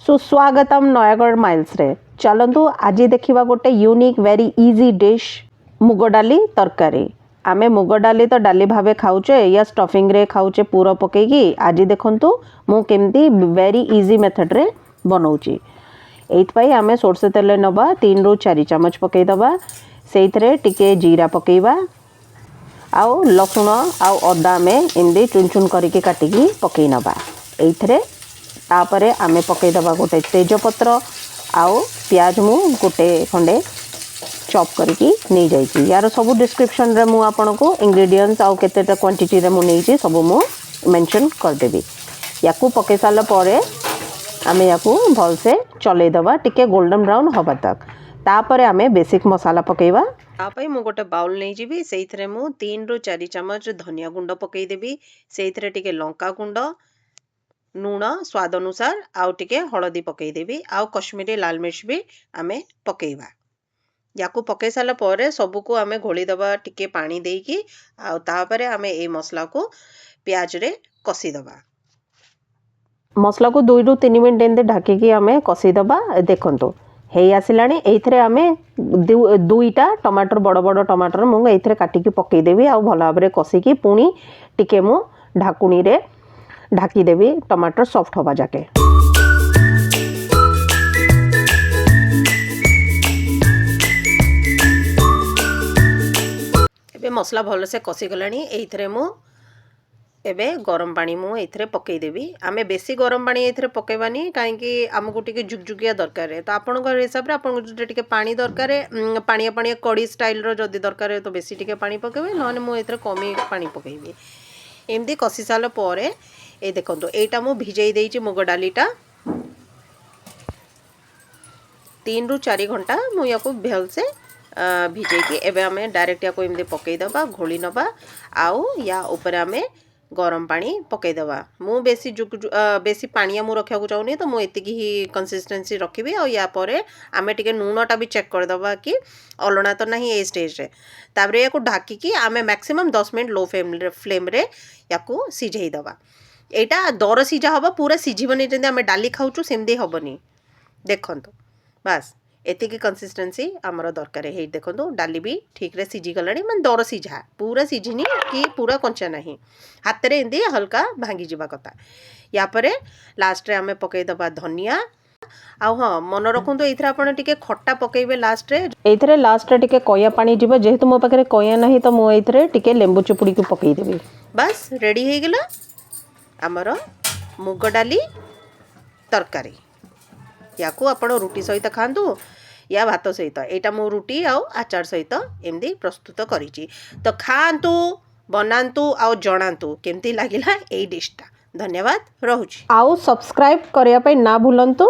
सुस्वागतम नयागढ़ माइल्स रे। चलतु आज देखा गोटे यूनिक वेरी इजी डिश मुग डाली तरकारी। आमे मुग डाली तो डाली भावे खाऊचे या स्टफिंग रे खाऊचे पूरा पकेगी। आज देखंतु मु केमती वेरी इजी मेथड रे बनाऊची। एइथपाई आमे सोरसे तेल नबा 3 ରୁ 4 चमच पकई दबा। सेइथरे टिके जीरा पकेइबा आउ लसुण आउ अदा में एमदी चुन चुन करके काटिकी पकई नबा। एइथरे तापरे आमे पकई दबा गोटे तेजपत्र आउ प्याज मु गोटे खंडे चॉप करके नहीं जाइए। यार सब डिस्क्रिप्शन रे मु आपन को इंग्रेडिएंट्स आउ केतेटा क्वांटिटी रे मु नहीं सब मु मेंशन कर देबी। याकू पकई साला परे आमे याकू भल से चले दबा टिके गोल्डन ब्राउन होबा तक। तापरे आमे बेसिक मसाला पकेइबा। तापई मु गोटे बाउल नहीं जीबी। सेइथरे मु 3 ରୁ 4 चमच धनिया गुंड पकई देबी। सेइथरे टिके लंका गुंड लूण स्वाद अनुसार आउ टिके हलदी पकई देबी। आउ कश्मीरी लाल मिर्च भी आमे पकेइबा। याकू पकई साला परे सबको आमे घोली दबा टिके पानी देकी। आउ तापरे आमे ए मसला को प्याज रे कसी दबा। मसला को 2 ରୁ 3 मिनट एंदे ढाकी की आमे कसी दबा। देखंतु हेई आसिलाणी। एइथरे आमे 2टा टमाटर बड़ बड़ टमाटर मु एइथरे काटी की पकई देबी। आउ भल भाबरे कसी की पुणी टिके मु ढाकुणी रे ढाकी देबी टमाटर सॉफ्ट होबा जाके। एबे मसला भल से कसी गलानी। एइथरे मु एबे गरम पानी मु एइथरे पकई देबी। आमे बेसी गरम पानी एइथरे पकेबानी काहे कि हमकु टिके जुगजुगिया दरकार है। तो आपन घर हिसाब रे आपन जो टिके पानी दरकार है पानिया पानिया कड़ी स्टाइल रो जदी दरकार है तो बेसी टिके पानी पकेबे नने मु एइथरे कमी पानी पकेबी। एमदी कसी साला परे ए देखंतु एटा मु भिजई देइची मुग डालीटा 3 ରୁ 4 घंटा मु याको भेल से भिजई की एबे हमें डायरेक्ट याको एमदी पकई दबा घोली नबा। आउ या ऊपर हमें गरम पानी पकई दबा। मु बेसी बेसी पानिया मु रखिया को चाहूनी तो मु एतिकी ही कंसिस्टेंसी रखिबी। और या परे आमे टिके नूनटा भी चेक कर दबा कि अलणा तो नहीं ए स्टेज रे। ताबरे याको ढाकी की आमे मैक्सिमम 10 मिनट लो फ्लेम रे याको सिझेई दबा। एटा दर सिझा हबा पूरा सिझिबनी जेंदे आमे डाली खाउचु सेमदे हबनी। देखंतु बस एतिकी कंसिस्टेंसी हमरो दरकार है। देखंतु डाली भी ठीक रे सिझी गलानी मन दर सिझा पूरा सिझिनी कि पूरा कंचा नहीं। हाथ रे एंदी हल्का भांगी जिबा कथा। या परे लास्ट रे आमे पकई दबा धनिया। आउ हाँ मन रखंतु एथरे आपण टिके खट्टा पकेइबे लास्ट रे। एथरे लास्ट रे टिके कया पानी जिबा जेहेतु मो पाखरे कया नाही तो मो एथरे टिके लेंबू चुपुड़ी को पकई देबी। बस रेडी हे गेला आमर मुग डाली तरकारी। याकू आपण रुटी सहित खांतु या भात सहित। एटा मो रुटी आउ आचार सहित एमदी प्रस्तुत करिची। तो खांतु बनांतु आउ जणांतु केमती लागिला एई डिशटा। धन्यवाद रहुची। आउ सब्सक्राइब करिया पई ना भूलंतु।